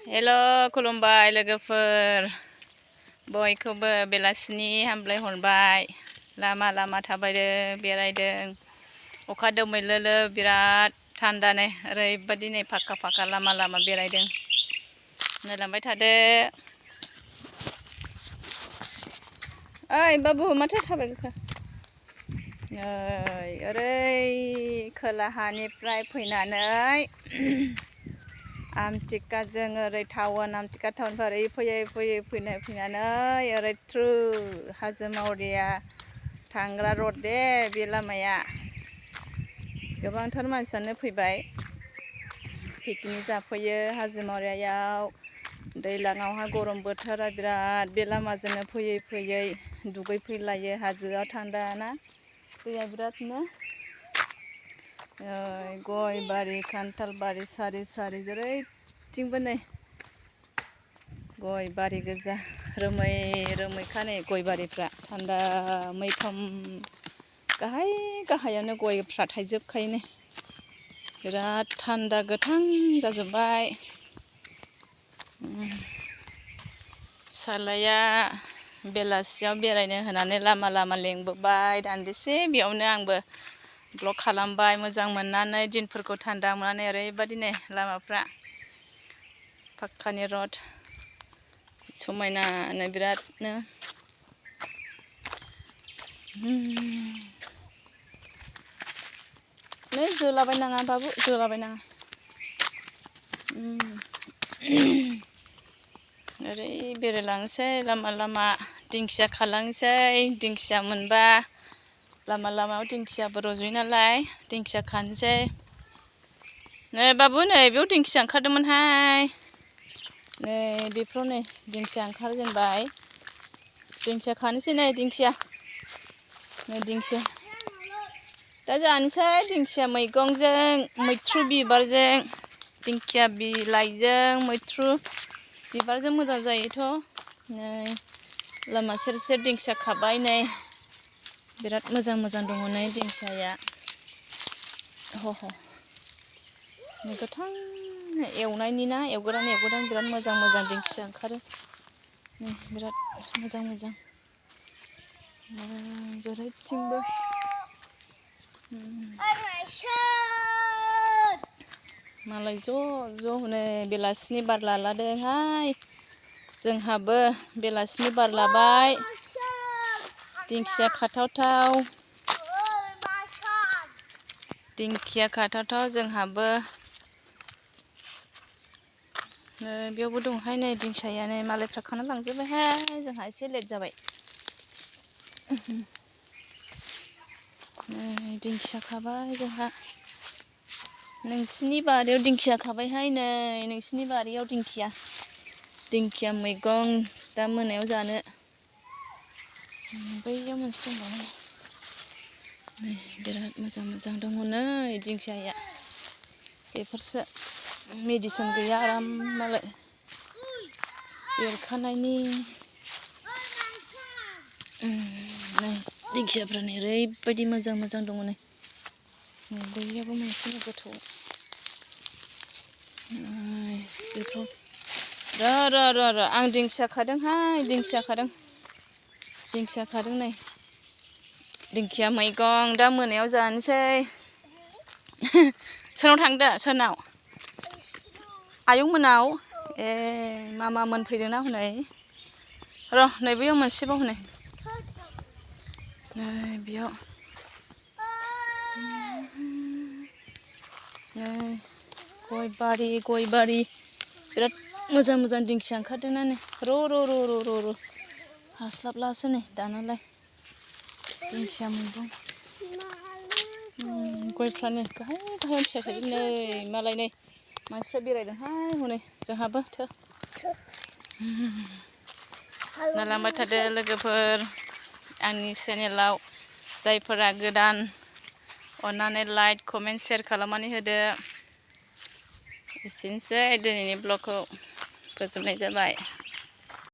हेल' खुलुमबाय लोगोफोर बयखौबो बेलासिनि हामलाय हरबाय। लामा लामा थाबायदों बेरायदों अखा दोमैलोलो बिराद थान्दा नै ओरैबायदि नै फाक्का फाक्का लामा लामा बेरायदों नायलांबाय थादो। ओइ बाबु माथो थाबायखो ओरै खोलाहानिफ्राय फैनानै आमथिकाजों ओरै टाउन आमथिका टाउननिफ्राय ओरै फैनानै ओरै थ्रु हाजो मावरिया थांग्रा रड दे बे लामाया। गोबांथार मानसियानो फैबाय पिकनिक जाफैयो हाजो मावरियायाव। दैज्लाङावहाय गरम बोथोरा बिराद बे लामाजोंनो फैयै दुगैफैलायो। हाजोआव थान्दा ना दैया बिरादनो। गय बारि खान्थाल बारि सारि सारि जेरैथिंबो नै गय बारि गोजा रोमै रोमैखा नै गय बारिफ्रा थान्दा मैखोम गाहाय गाहायावनो गयफ्रा थाइजोबखायो नै बिराद थान्दा गोथां जाजोब्बाय। फिसाज्लाया बेलासियाव बेरायनो होनानै लामा लामा लेंबोबाय दान्दिसे बेयावनो आंबो ब्लग खालामबाय मोजां मोननानै दिनफोरखौ थान्दा मोननानै। ओरैबायदि नै लामाफ्रा पाक्कानि रड समायनानो बिरादनो। नै जोलाबायनाङा बाबु जोलाबायनाङा। ओरै बेरायलांसै लामा लामा दिंखिया खालांसै। दिंखिया मोनबा लामा लामायाव दिंखियाबो रज'यो नालाय दिंखिया खानोसै। नै बाबु नै बेयाव दिंखिया ओंखारदोंमोनहाय नै बेफ्राव नै दिंखिया ओंखारजेनबाय। दिंखिया खानोसै नै दिंखिया नै दिंखिया दा जानोसै दिंखिया मैगंजों मैथ्रु बिबारजों दिंखिया बिलाइजों मैथ्रु बिबारजों मोजां जायोथ'। नै लामा सेर सेर दिंखिया खाबाय नै बिराद मोजां मोजां दङ नै दिंखियाया। नै गोथां एवनायनि ना एवगोदान बिराद मोजां मोजां दिंखिया ओंखारो नै बिराद मोजां मोजां जेरैथिंबो। मालाय ज' ज' नै बेलासिनि बार लालादोंहाय जोंहाबो बेलासिनि बार लाबाय। दिंखिया खाथावथाव जोंहाबो बेयावबो दंहाय नै दिंखियाया नै मालायफ्रा खाना लांजोब्बायहाय जोंहा एसे लेट जाबाय। नै दिंखिया खाबाय जोंहा नोंसिनि बारियाव दिंखिया खाबायहाय नै नोंसिनि बारियाव दिंखिया मैगं दा मोनायाव जानो। बैयाव मोनसे दंबावो नै बिराद मोजां मोजां दङ नै दिंखियाया। बेफोरसो मेडिसिन गैया आराम मालाय देरखानायनि। नै दिंखियाफ्रा नै ओरैबायदि मोजां मोजां दङ नै बैयाबो मोनसे गोथौ बेखौ र' आं दिंखिया खादोंहाय दिंखिया खादों नै दिंखिया मैगं दा मोनायाव जानोसै। सोरनाव थांदो सोरनाव आयं मोनाव ए मामा मोनफैदोंना हनै र' नै बैयाव मोनसेबाव हनै नै बेयाव नै गय बारि बिराद मोजां मोजां दिंखिया ओंखारदोंना नै र' हास्लाबलासो नै दानालाय दिंखिया मैगं। गयफ्रानो गाहाय गाहायाव फिसा थायो नै मालाय नै मानसिफ्रा बेरायदोंहाय हनै जोंहाबो नायलांबाय थादो लोगोफोर आंनि चेनेलाव जायफोरा गोदान अननानै लाइक कमेन्ट शेयार खालामनानै होदो। एसेनोसै दिनैनि ब्लगखौ फोजोबनाय जाबाय।